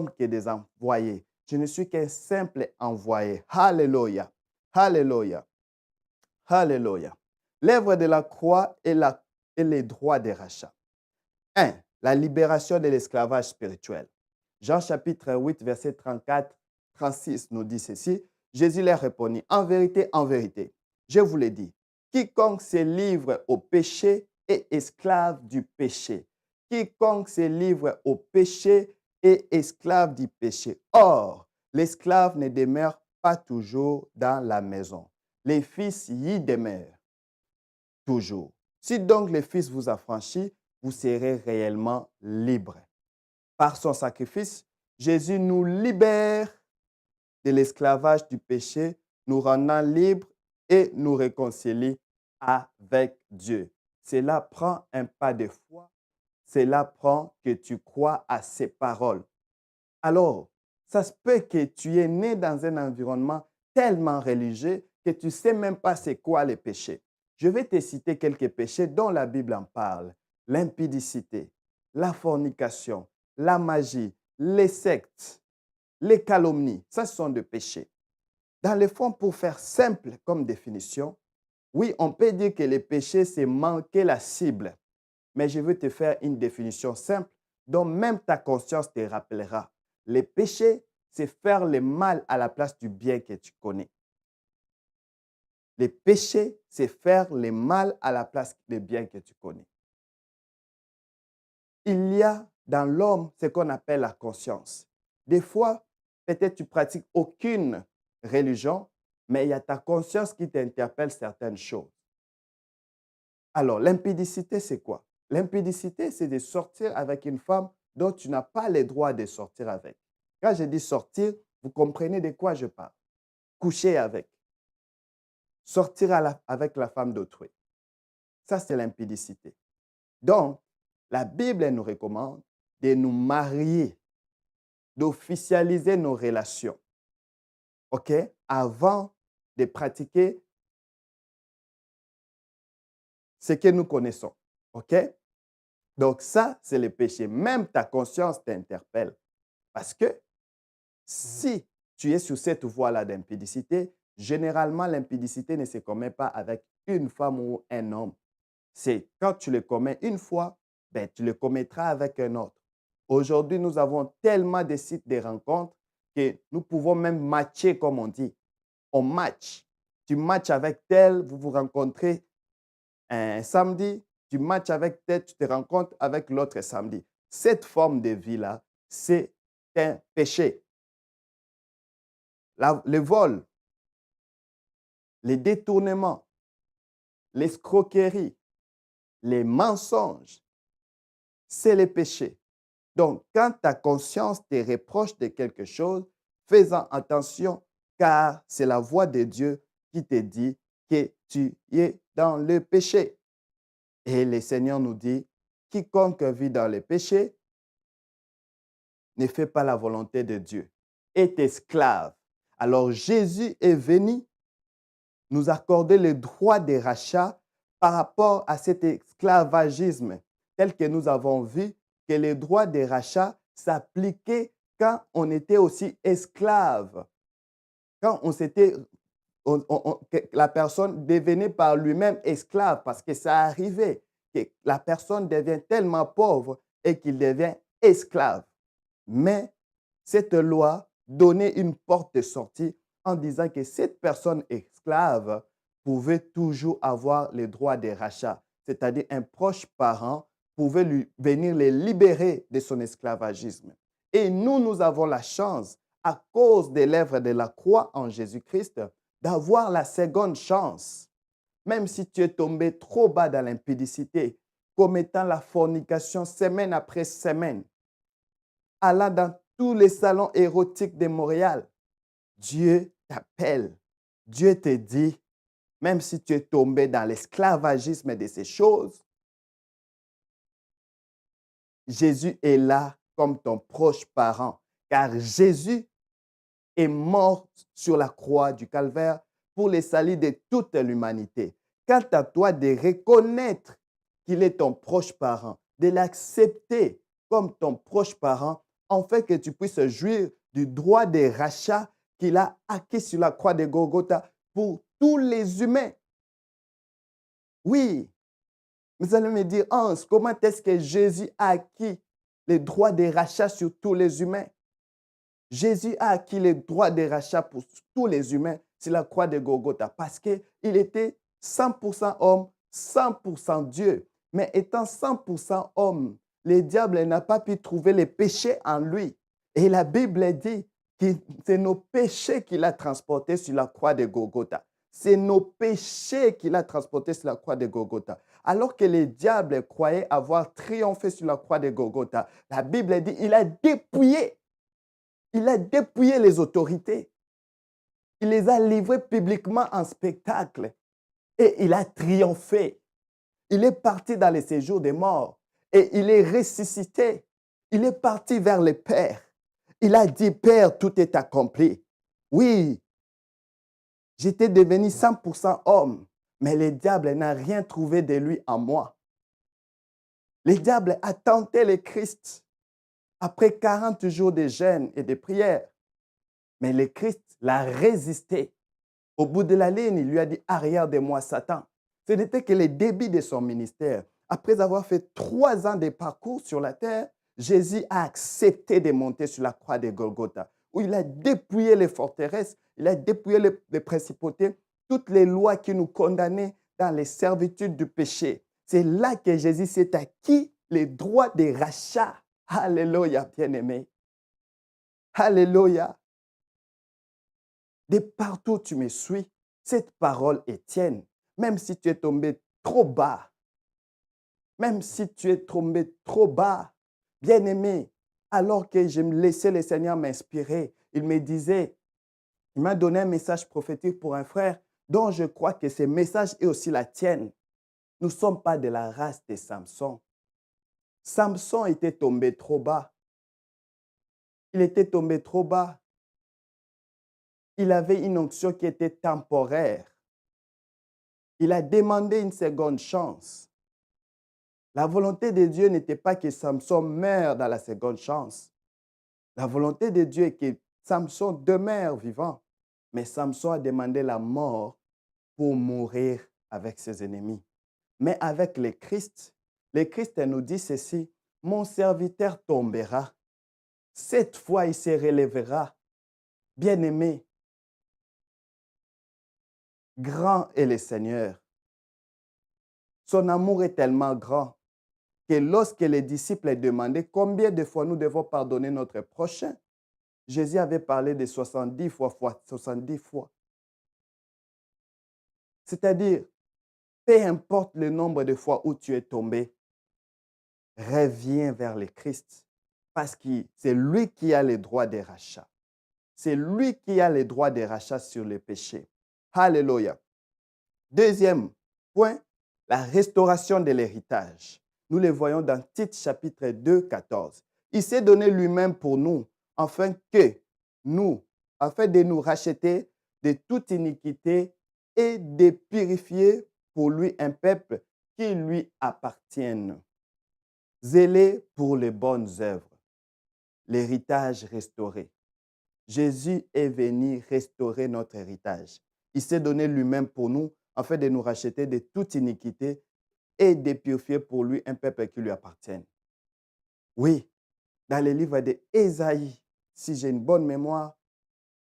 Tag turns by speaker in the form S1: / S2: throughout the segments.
S1: que des envoyés. Je ne suis qu'un simple envoyé. Alléluia. Alléluia. Alléluia. L'œuvre de la croix et les droits des rachats. 1. La libération de l'esclavage spirituel. Jean chapitre 8, verset 34-36 nous dit ceci. Jésus leur répondit, en vérité, je vous l'ai dit, quiconque se livre au péché est esclave du péché. Quiconque se livre au péché est esclave du péché. Or, l'esclave ne demeure pas toujours dans la maison. Les fils y demeurent toujours. Si donc le Fils vous affranchit, vous serez réellement libre. Par son sacrifice, Jésus nous libère de l'esclavage du péché, nous rendant libres et nous réconcilie avec Dieu. Cela prend un pas de foi, cela prend que tu crois à ses paroles. Alors, ça se peut que tu es né dans un environnement tellement religieux que tu ne sais même pas c'est quoi les péchés. Je vais te citer quelques péchés dont la Bible en parle. L'impudicité, la fornication, la magie, les sectes, les calomnies. Ça, ce sont des péchés. Dans le fond, pour faire simple comme définition, oui, on peut dire que les péchés, c'est manquer la cible. Mais je veux te faire une définition simple dont même ta conscience te rappellera. Les péchés, c'est faire le mal à la place du bien que tu connais. Les péchés, c'est faire le mal à la place du bien que tu connais. Il y a dans l'homme ce qu'on appelle la conscience. Des fois, peut-être tu pratiques aucune religion, mais il y a ta conscience qui t'interpelle certaines choses. Alors, l'impudicité, c'est quoi? L'impudicité, c'est de sortir avec une femme dont tu n'as pas le droit de sortir avec. Quand je dis sortir, vous comprenez de quoi je parle. Coucher avec. Sortir avec la femme d'autrui. Ça, c'est l'impudicité. Donc, la Bible nous recommande de nous marier, d'officialiser nos relations, OK, avant de pratiquer ce que nous connaissons, OK? Donc ça, c'est le péché. Même ta conscience t'interpelle. Parce que si tu es sur cette voie-là d'impudicité, généralement, l'impudicité ne se commet pas avec une femme ou un homme. C'est quand tu le commets une fois, ben, tu le commettras avec un autre. Aujourd'hui, nous avons tellement de sites de rencontres que nous pouvons même matcher, comme on dit. On match. Tu matches avec tel, vous vous rencontrez un samedi, tu matches avec tel, tu te rencontres avec l'autre samedi. Cette forme de vie-là, c'est un péché. Le vol, les détournements, l'escroquerie, les mensonges, c'est le péché. Donc, quand ta conscience te reproche de quelque chose, fais-en attention, car c'est la voix de Dieu qui te dit que tu es dans le péché. Et le Seigneur nous dit, quiconque vit dans le péché ne fait pas la volonté de Dieu, est esclave. Alors Jésus est venu nous accorder le droit de rachat par rapport à cet esclavagisme tel que nous avons vu que le droit de rachat s'appliquait quand on était aussi esclave, quand que la personne devenait par lui-même esclave parce que ça arrivait que la personne devient tellement pauvre et qu'il devient esclave. Mais cette loi donnait une porte de sortie en disant que cette personne esclave pouvait toujours avoir le droit de rachat, c'est-à-dire un proche parent pouvait venir les libérer de son esclavagisme. Et nous avons la chance, à cause de l'œuvre de la croix en Jésus-Christ, d'avoir la seconde chance. Même si tu es tombé trop bas dans l'impudicité, commettant la fornication semaine après semaine, allant dans tous les salons érotiques de Montréal, Dieu t'appelle. Dieu te dit, même si tu es tombé dans l'esclavagisme de ces choses, Jésus est là comme ton proche parent, car Jésus est mort sur la croix du calvaire pour le salut de toute l'humanité. Quant à toi de reconnaître qu'il est ton proche parent, de l'accepter comme ton proche parent, enfin que tu puisses jouir du droit de rachat qu'il a acquis sur la croix de Golgotha pour tous les humains. Oui, vous allez me dire, Hans, comment est-ce que Jésus a acquis les droits de rachat sur tous les humains? Jésus a acquis les droits de rachat pour tous les humains sur la croix de Golgotha parce qu'il était 100% homme, 100% Dieu. Mais étant 100% homme, le diable n'a pas pu trouver les péchés en lui. Et la Bible dit que c'est nos péchés qu'il a transportés sur la croix de Golgotha. C'est nos péchés qu'il a transportés sur la croix de Golgotha. Alors que le diable croyait avoir triomphé sur la croix de Golgotha, la Bible dit qu'il a dépouillé. Il a dépouillé les autorités. Il les a livrées publiquement en spectacle. Et il a triomphé. Il est parti dans les séjours des morts. Et il est ressuscité. Il est parti vers le Père. Il a dit, Père, tout est accompli. Oui, j'étais devenu 100% homme. Mais le diable n'a rien trouvé de lui en moi. Le diable a tenté le Christ après 40 jours de jeûne et de prière. Mais le Christ l'a résisté. Au bout de la ligne, il lui a dit, arrière de moi, Satan. Ce n'était que le début de son ministère. Après avoir fait 3 ans de parcours sur la terre, Jésus a accepté de monter sur la croix de Golgotha, où il a dépouillé les forteresses, il a dépouillé les principautés, toutes les lois qui nous condamnaient dans les servitudes du péché. C'est là que Jésus s'est acquis les droits de rachat. Alléluia, bien-aimé. Alléluia. De partout où tu me suis, cette parole est tienne. Même si tu es tombé trop bas, même si tu es tombé trop bas, bien-aimé, alors que je me laissais le Seigneur m'inspirer, il me disait, il m'a donné un message prophétique pour un frère dont je crois que ce message est aussi la tienne. Nous ne sommes pas de la race de Samson. Samson était tombé trop bas. Il était tombé trop bas. Il avait une onction qui était temporaire. Il a demandé une seconde chance. La volonté de Dieu n'était pas que Samson meure dans la seconde chance. La volonté de Dieu est que Samson demeure vivant. Mais Samson a demandé la mort pour mourir avec ses ennemis. Mais avec le Christ nous dit ceci, mon serviteur tombera. Cette fois, il se relèvera. Bien-aimé, grand est le Seigneur. Son amour est tellement grand que lorsque les disciples demandaient combien de fois nous devons pardonner notre prochain, Jésus avait parlé de 70 fois, 70 fois. C'est-à-dire, peu importe le nombre de fois où tu es tombé, reviens vers le Christ parce que c'est lui qui a les droits des rachats. C'est lui qui a les droits des rachats sur le péché. Alléluia. Deuxième point, la restauration de l'héritage. Nous le voyons dans Tite chapitre 2, 14. Il s'est donné lui-même pour nous, afin de nous racheter de toute iniquité et de purifier pour lui un peuple qui lui appartienne. Zélé pour les bonnes œuvres. L'héritage restauré. Jésus est venu restaurer notre héritage. Il s'est donné lui-même pour nous, afin de nous racheter de toute iniquité et de purifier pour lui un peuple qui lui appartienne. Oui, dans le livre d'Ésaïe, si j'ai une bonne mémoire,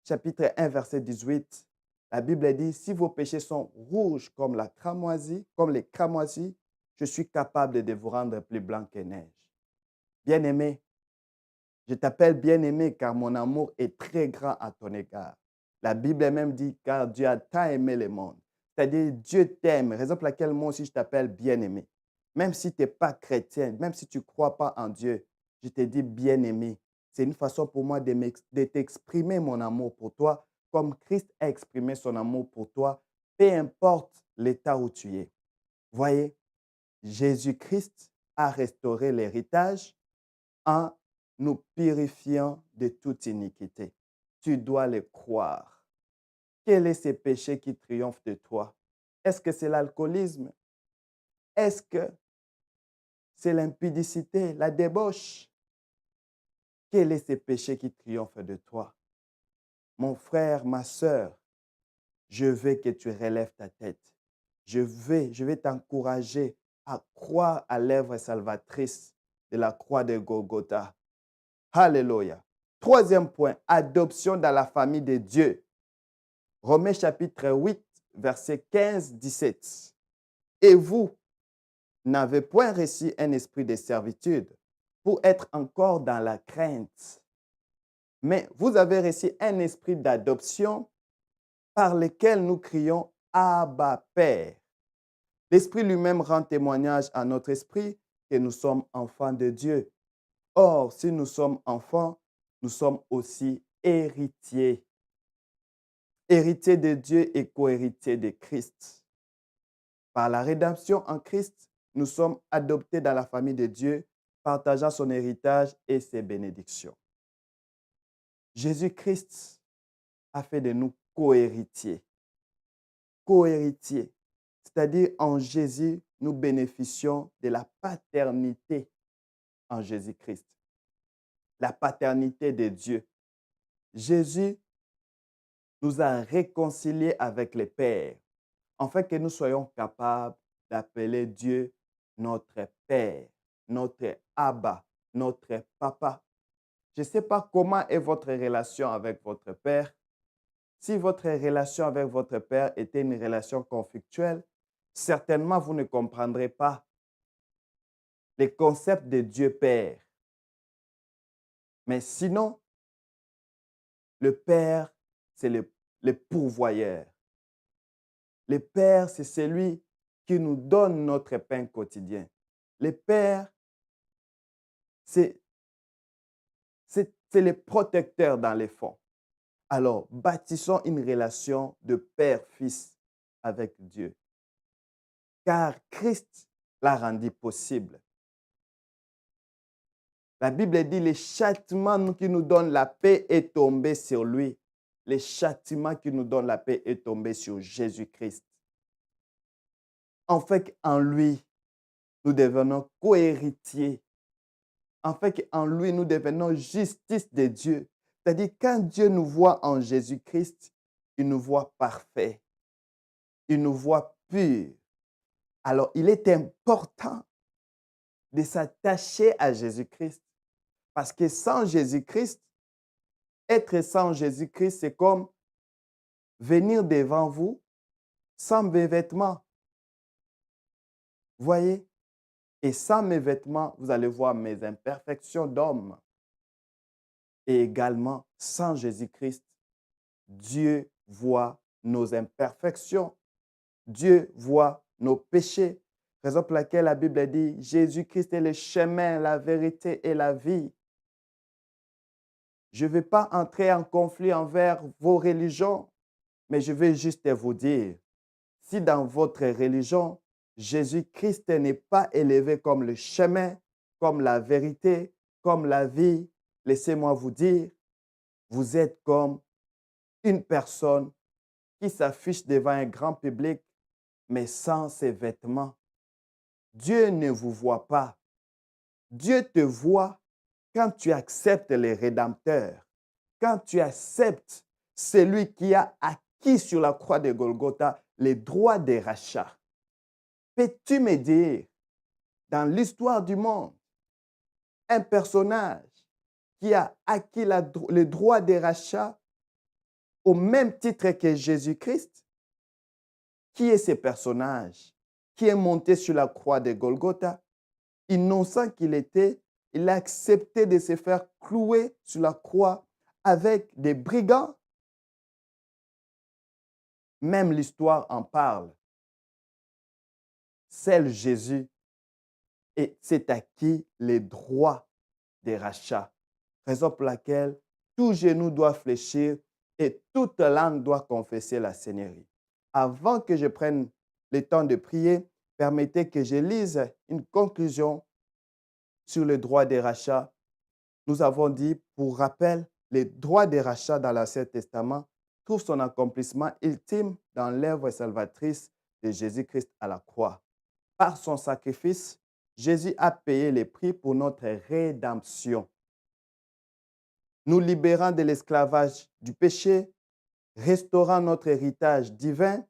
S1: chapitre 1, verset 18, la Bible dit, si vos péchés sont rouges comme la cramoisie, comme les cramoisis, je suis capable de vous rendre plus blanc que neige. Bien-aimé, je t'appelle bien-aimé car mon amour est très grand à ton égard. La Bible même dit, car Dieu a tant aimé le monde. C'est-à-dire, Dieu t'aime, raison pour laquelle moi aussi je t'appelle bien-aimé. Même si tu n'es pas chrétien, même si tu ne crois pas en Dieu, je te dis bien-aimé. C'est une façon pour moi de t'exprimer mon amour pour toi, comme Christ a exprimé son amour pour toi, peu importe l'état où tu es. Voyez, Jésus-Christ a restauré l'héritage en nous purifiant de toute iniquité. Tu dois le croire. Quel est ce péché qui triomphe de toi? Est-ce que c'est l'alcoolisme? Est-ce que c'est l'impudicité, la débauche? Quel est ce péché qui triomphe de toi? Mon frère, ma sœur, je veux que tu relèves ta tête. Je vais t'encourager à croire à l'œuvre salvatrice de la croix de Golgotha. Alléluia. Troisième point, adoption dans la famille de Dieu. Romains chapitre 8, versets 15-17. Et vous n'avez point reçu un esprit de servitude pour être encore dans la crainte, mais vous avez reçu un esprit d'adoption par lequel nous crions Abba Père. L'Esprit lui-même rend témoignage à notre esprit que nous sommes enfants de Dieu. Or, si nous sommes enfants, nous sommes aussi héritiers. Héritiers de Dieu et co-héritiers de Christ. Par la rédemption en Christ, nous sommes adoptés dans la famille de Dieu, partageant son héritage et ses bénédictions. Jésus-Christ a fait de nous co-héritiers. Co-héritiers, c'est-à-dire en Jésus, nous bénéficions de la paternité en Jésus-Christ, la paternité de Dieu. Jésus nous a réconciliés avec le Père, afin que nous soyons capables d'appeler Dieu notre Père, notre Abba, notre Papa. Je ne sais pas comment est votre relation avec votre Père. Si votre relation avec votre Père était une relation conflictuelle, certainement vous ne comprendrez pas les concepts de Dieu Père. Mais sinon, le Père, c'est le pourvoyeur. Le Père, c'est celui qui nous donne notre pain quotidien. Le Père, c'est le protecteur dans les fonds. Alors, bâtissons une relation de père-fils avec Dieu. Car Christ l'a rendu possible. La Bible dit, le châtiment qui nous donne la paix est tombé sur lui. Le châtiment qui nous donne la paix est tombé sur Jésus-Christ. En fait, en lui, nous devenons co-héritiers. En fait, en lui, nous devenons justice de Dieu. C'est-à-dire, quand Dieu nous voit en Jésus-Christ, il nous voit parfait. Il nous voit pur. Alors, il est important de s'attacher à Jésus-Christ. Parce que sans Jésus-Christ, être sans Jésus-Christ, c'est comme venir devant vous sans mes vêtements. Voyez? Et sans mes vêtements, vous allez voir mes imperfections d'homme. Et également, sans Jésus-Christ, Dieu voit nos imperfections. Dieu voit nos péchés. Raison pour laquelle la Bible dit, Jésus-Christ est le chemin, la vérité et la vie. Je ne vais pas entrer en conflit envers vos religions, mais je vais juste vous dire, si dans votre religion, Jésus-Christ n'est pas élevé comme le chemin, comme la vérité, comme la vie, laissez-moi vous dire, vous êtes comme une personne qui s'affiche devant un grand public, mais sans ses vêtements. Dieu ne vous voit pas. Dieu te voit quand tu acceptes les rédempteurs, quand tu acceptes celui qui a acquis sur la croix de Golgotha les droits des rachats. Peux-tu me dire, dans l'histoire du monde, un personnage qui a acquis le droit des rachats au même titre que Jésus-Christ? Qui est ce personnage qui est monté sur la croix de Golgotha? Innocent qu'il était, il a accepté de se faire clouer sur la croix avec des brigands. Même l'histoire en parle. Seul Jésus s'est acquis les droits des rachats. Raison pour laquelle tout genou doit fléchir et toute langue doit confesser la Seigneurie. Avant que je prenne le temps de prier, permettez que je lise une conclusion sur le droit des rachats. Nous avons dit, pour rappel, les droits des rachats dans l'Ancien Testament trouvent son accomplissement ultime dans l'œuvre salvatrice de Jésus-Christ à la croix. Par son sacrifice, Jésus a payé le prix pour notre rédemption. nous libérant de l'esclavage du péché, restaurant notre héritage divin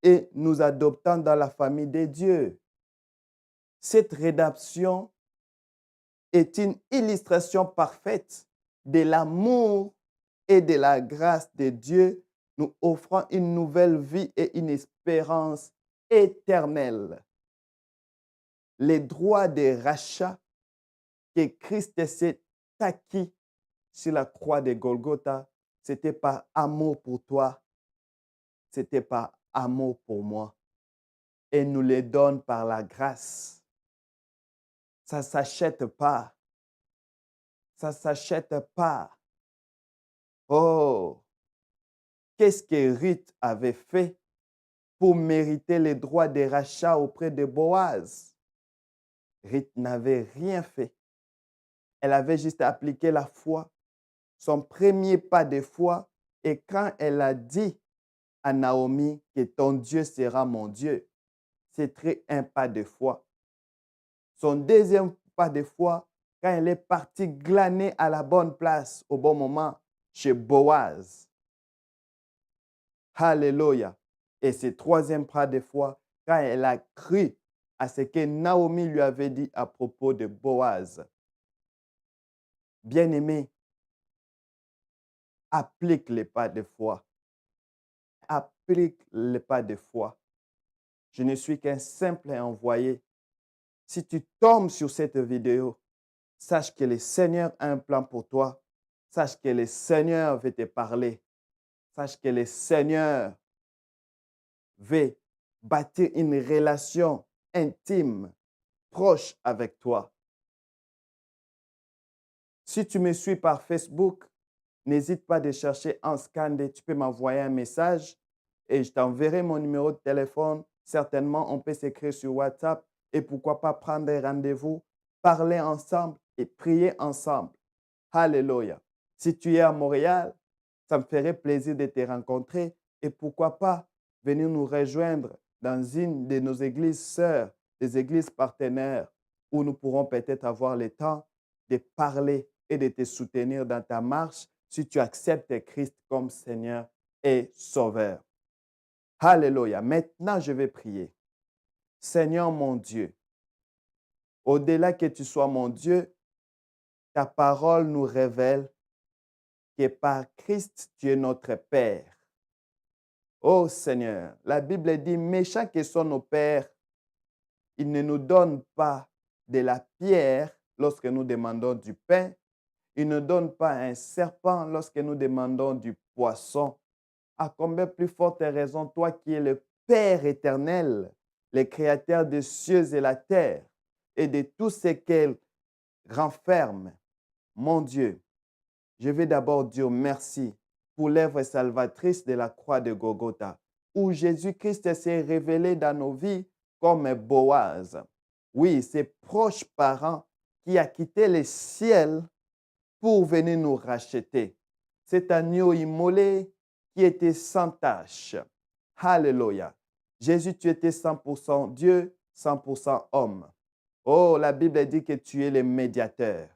S1: et nous adoptant dans la famille de Dieu. Cette rédemption est une illustration parfaite de l'amour et de la grâce de Dieu, nous offrant une nouvelle vie et une espérance éternelle. Les droits de rachat que Christ s'est acquis sur la croix de Golgotha, c'était par amour pour toi, c'était par amour pour moi. Et nous les donne par la grâce. Ça ne s'achète pas. Ça ne s'achète pas. Oh, qu'est-ce que Ruth avait fait pour mériter les droits de rachat auprès de Boaz? Ruth n'avait rien fait. Elle avait juste appliqué la foi, son premier pas de foi. Et quand elle a dit à Naomi que ton Dieu sera mon Dieu, c'était un pas de foi. Son deuxième pas de foi, quand elle est partie glaner à la bonne place, au bon moment, chez Boaz. Alléluia. Et ce troisième pas de foi, quand elle a cru à ce que Naomi lui avait dit à propos de Boaz. Bien-aimé, applique les pas de foi. Applique les pas de foi. Je ne suis qu'un simple envoyé. Si tu tombes sur cette vidéo, sache que le Seigneur a un plan pour toi. Sache que le Seigneur veut te parler. Sache que le Seigneur veut bâtir une relation intime, proche avec toi. Si tu me suis par Facebook, n'hésite pas de chercher en scan. Tu peux m'envoyer un message et je t'enverrai mon numéro de téléphone. Certainement, on peut s'écrire sur WhatsApp et pourquoi pas prendre un rendez-vous, parler ensemble et prier ensemble. Alléluia. Si tu es à Montréal, ça me ferait plaisir de te rencontrer et pourquoi pas venir nous rejoindre dans une de nos églises sœurs, des églises partenaires, où nous pourrons peut-être avoir le temps de parler et de te soutenir dans ta marche si tu acceptes Christ comme Seigneur et Sauveur. Alléluia. Maintenant, je vais prier. Seigneur mon Dieu, au-delà que tu sois mon Dieu, ta parole nous révèle que par Christ, tu es notre Père. Oh Seigneur, la Bible dit, méchants que sont nos pères, ils ne nous donnent pas de la pierre lorsque nous demandons du pain. Ils ne donnent pas un serpent lorsque nous demandons du poisson. À combien plus forte raison, toi qui es le Père éternel, le Créateur des cieux et la terre, et de tout ce qu'elle renferme, mon Dieu, je vais d'abord dire merci pour l'œuvre salvatrice de la croix de Golgotha, où Jésus-Christ s'est révélé dans nos vies comme Boaz. Oui, ses proches parents qui a quitté le ciel pour venir nous racheter. Cet agneau immolé qui était sans tache. Alléluia. Jésus, tu étais 100% Dieu, 100% homme. Oh, la Bible dit que tu es le médiateur.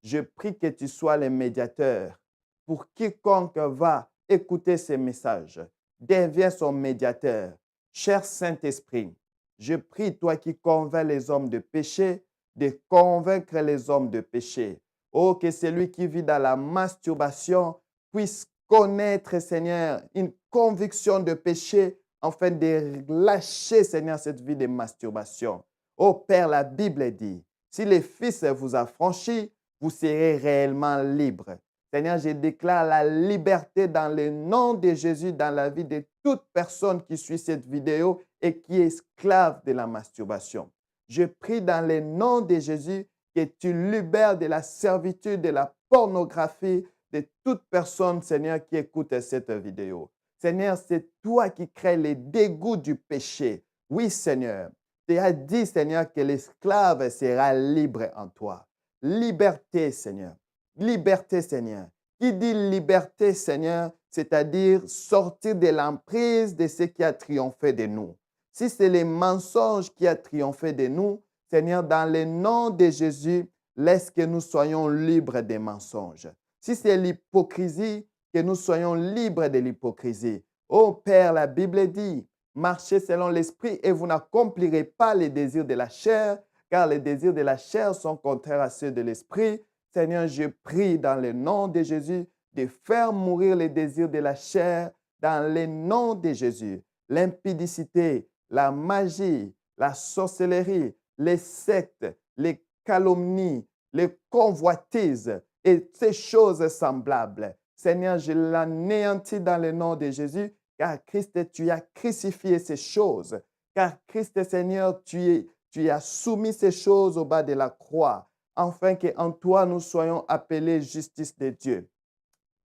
S1: Je prie que tu sois le médiateur pour quiconque va écouter ces messages. Deviens son médiateur. Cher Saint-Esprit, je prie, toi qui convaincs les hommes de péché, de convaincre les hommes de péché. Oh, que celui qui vit dans la masturbation puisse connaître, Seigneur, une conviction de péché afin de lâcher, Seigneur, cette vie de masturbation. Oh Père, la Bible dit, si le Fils vous a franchi, vous serez réellement libre. Seigneur, je déclare la liberté dans le nom de Jésus dans la vie de toute personne qui suit cette vidéo et qui est esclave de la masturbation. Je prie dans le nom de Jésus que tu libères de la servitude, de la pornographie, de toute personne, Seigneur, qui écoute cette vidéo. Seigneur, c'est toi qui crées les dégoûts du péché. Oui, Seigneur. Tu as dit, Seigneur, que l'esclave sera libre en toi. Liberté, Seigneur. Liberté, Seigneur. Qui dit liberté, Seigneur, c'est-à-dire sortir de l'emprise de ce qui a triomphé de nous. Si c'est les mensonges qui a triomphé de nous, Seigneur, dans le nom de Jésus, laisse que nous soyons libres des mensonges. Si c'est l'hypocrisie, que nous soyons libres de l'hypocrisie. Ô Père, la Bible dit, marchez selon l'esprit et vous n'accomplirez pas les désirs de la chair, car les désirs de la chair sont contraires à ceux de l'esprit. Seigneur, je prie dans le nom de Jésus de faire mourir les désirs de la chair dans le nom de Jésus. L'impudicité, la magie, la sorcellerie, les sectes, les calomnies, les convoitises et ces choses semblables. Seigneur, je l'anéantis dans le nom de Jésus, car Christ, tu as crucifié ces choses. Car Christ, Seigneur, tu as soumis ces choses au bas de la croix, afin qu'en toi nous soyons appelés justice de Dieu.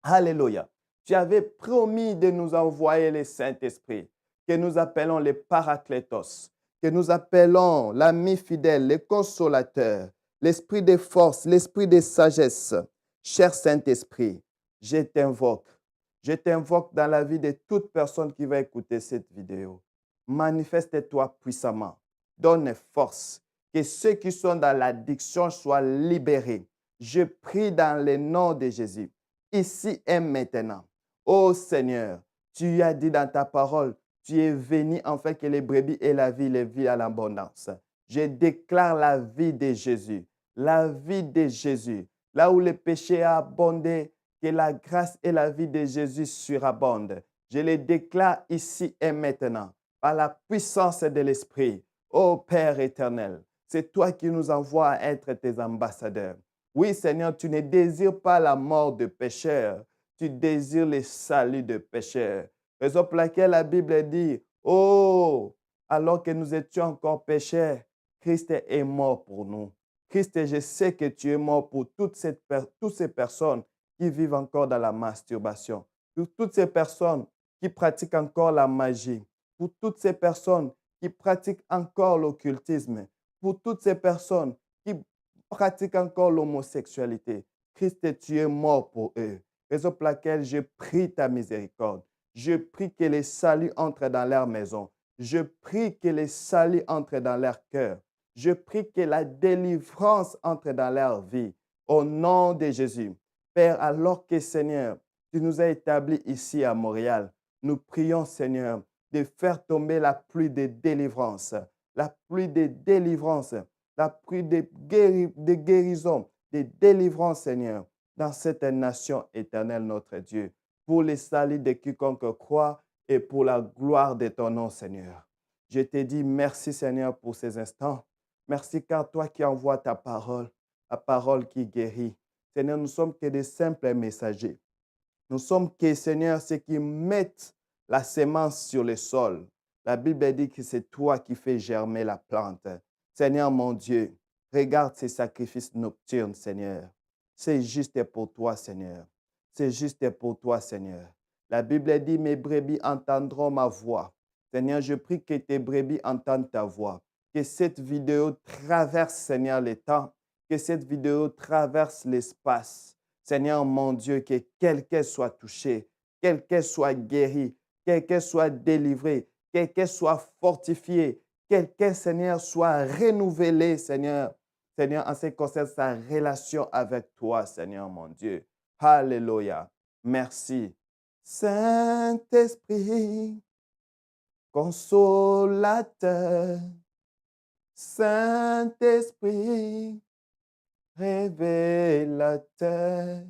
S1: Alléluia. Tu avais promis de nous envoyer le Saint-Esprit, que nous appelons les Paraclétos, que nous appelons l'ami fidèle, le consolateur, l'esprit de force, l'esprit de sagesse. Cher Saint-Esprit, je t'invoque. Je t'invoque dans la vie de toute personne qui va écouter cette vidéo. Manifeste-toi puissamment. Donne force. Que ceux qui sont dans l'addiction soient libérés. Je prie dans le nom de Jésus, ici et maintenant. Ô Seigneur, tu as dit dans ta parole, tu es venu afin que les brebis aient la vie, les vies à l'abondance. Je déclare la vie de Jésus, la vie de Jésus. Là où le péché a abondé, que la grâce et la vie de Jésus surabondent. Je les déclare ici et maintenant, par la puissance de l'Esprit. Ô Père éternel, c'est toi qui nous envoies à être tes ambassadeurs. Oui, Seigneur, tu ne désires pas la mort de pécheurs, tu désires le salut de pécheurs. Raison pour laquelle la Bible dit, oh, alors que nous étions encore pécheurs, Christ est mort pour nous. Christ, je sais que tu es mort pour toutes ces personnes qui vivent encore dans la masturbation, pour toutes ces personnes qui pratiquent encore la magie, pour toutes ces personnes qui pratiquent encore l'occultisme, pour toutes ces personnes qui pratiquent encore l'homosexualité. Christ, tu es mort pour eux. Raison pour laquelle je prie ta miséricorde. Je prie que les saluts entrent dans leur maison. Je prie que les saluts entrent dans leur cœur. Je prie que la délivrance entre dans leur vie. Au nom de Jésus. Père, alors que Seigneur, tu nous as établis ici à Montréal, nous prions, Seigneur, de faire tomber la pluie de délivrance, la pluie de délivrance, la pluie de guérison, de délivrance, Seigneur, dans cette nation éternelle, notre Dieu, pour les salut de quiconque croit et pour la gloire de ton nom, Seigneur. Je te dis merci, Seigneur, pour ces instants. Merci car toi qui envoies ta parole, la parole qui guérit. Seigneur, nous sommes que des simples messagers. Nous sommes que, Seigneur, ceux qui mettent la sémence sur le sol. La Bible dit que c'est toi qui fais germer la plante. Seigneur mon Dieu, regarde ces sacrifices nocturnes, Seigneur. C'est juste pour toi, Seigneur. C'est juste pour toi, Seigneur. La Bible dit, mes brebis entendront ma voix. Seigneur, je prie que tes brebis entendent ta voix. Que cette vidéo traverse, Seigneur, le temps. Que cette vidéo traverse l'espace. Seigneur mon Dieu, que quelqu'un soit touché, quelqu'un soit guéri, quelqu'un soit délivré, quelqu'un soit fortifié, quelqu'un, Seigneur, soit renouvelé, Seigneur. Seigneur, en ce qui concerne sa relation avec toi, Seigneur mon Dieu. Alléluia. Merci. Saint-Esprit, consolateur, Saint-Esprit, révélateur,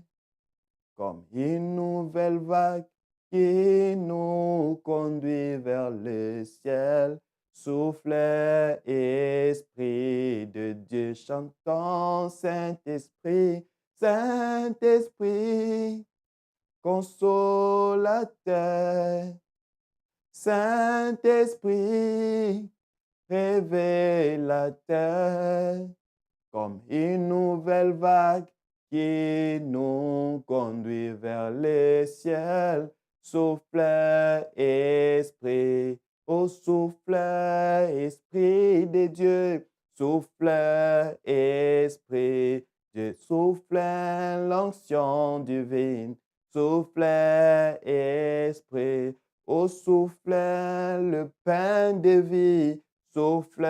S1: comme une nouvelle vague qui nous conduit vers le ciel. Souffle, Esprit de Dieu, chantons Saint-Esprit, Saint-Esprit, consolateur, Saint-Esprit, révélateur, comme une nouvelle vague qui nous conduit vers le ciel. Souffle, Esprit, ô souffle, Esprit de Dieu, souffle, Esprit, Dieu souffle l'onction divine, souffle, Esprit, ô souffle le pain de vie, souffle,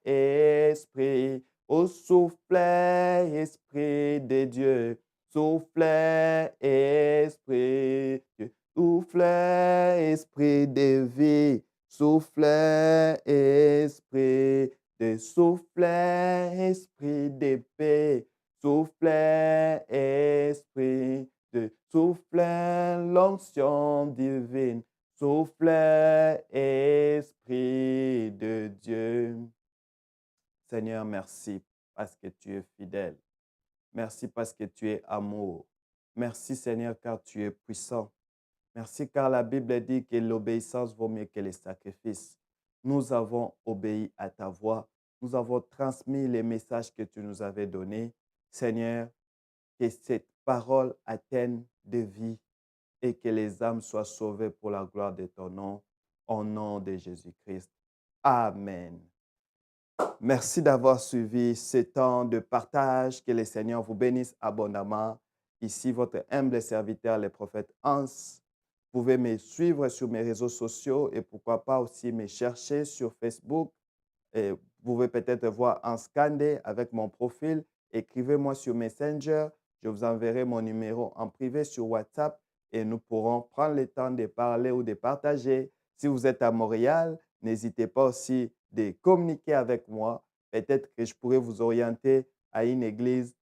S1: Esprit, ô souffle, Esprit de Dieu, Soufflez, Esprit Dieu. Soufflez, Esprit de vie. Soufflez, Esprit de soufflez, Esprit de paix. Soufflez, Esprit de soufflez, l'onction divine. Soufflez, Esprit de Dieu. Seigneur, merci parce que tu es fidèle. Merci parce que tu es amour. Merci Seigneur car tu es puissant. Merci car la Bible dit que l'obéissance vaut mieux que les sacrifices. Nous avons obéi à ta voix. Nous avons transmis les messages que tu nous avais donnés. Seigneur, que cette parole atteigne de vie et que les âmes soient sauvées pour la gloire de ton nom. Au nom de Jésus-Christ. Amen. Merci d'avoir suivi ce temps de partage. Que le Seigneur vous bénisse abondamment. Ici, votre humble serviteur, le prophète Hans. Vous pouvez me suivre sur mes réseaux sociaux et pourquoi pas aussi me chercher sur Facebook. Et vous pouvez peut-être voir Hans Kandé avec mon profil. Écrivez-moi sur Messenger. Je vous enverrai mon numéro en privé sur WhatsApp et nous pourrons prendre le temps de parler ou de partager. Si vous êtes à Montréal, n'hésitez pas aussi de communiquer avec moi. Peut-être que je pourrais vous orienter à une église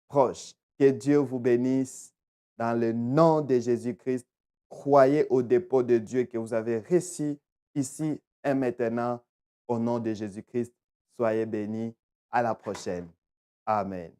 S1: proche. Que Dieu vous bénisse dans le nom de Jésus-Christ. Croyez au dépôt de Dieu que vous avez reçu ici et maintenant. Au nom de Jésus-Christ, soyez bénis. À la prochaine. Amen.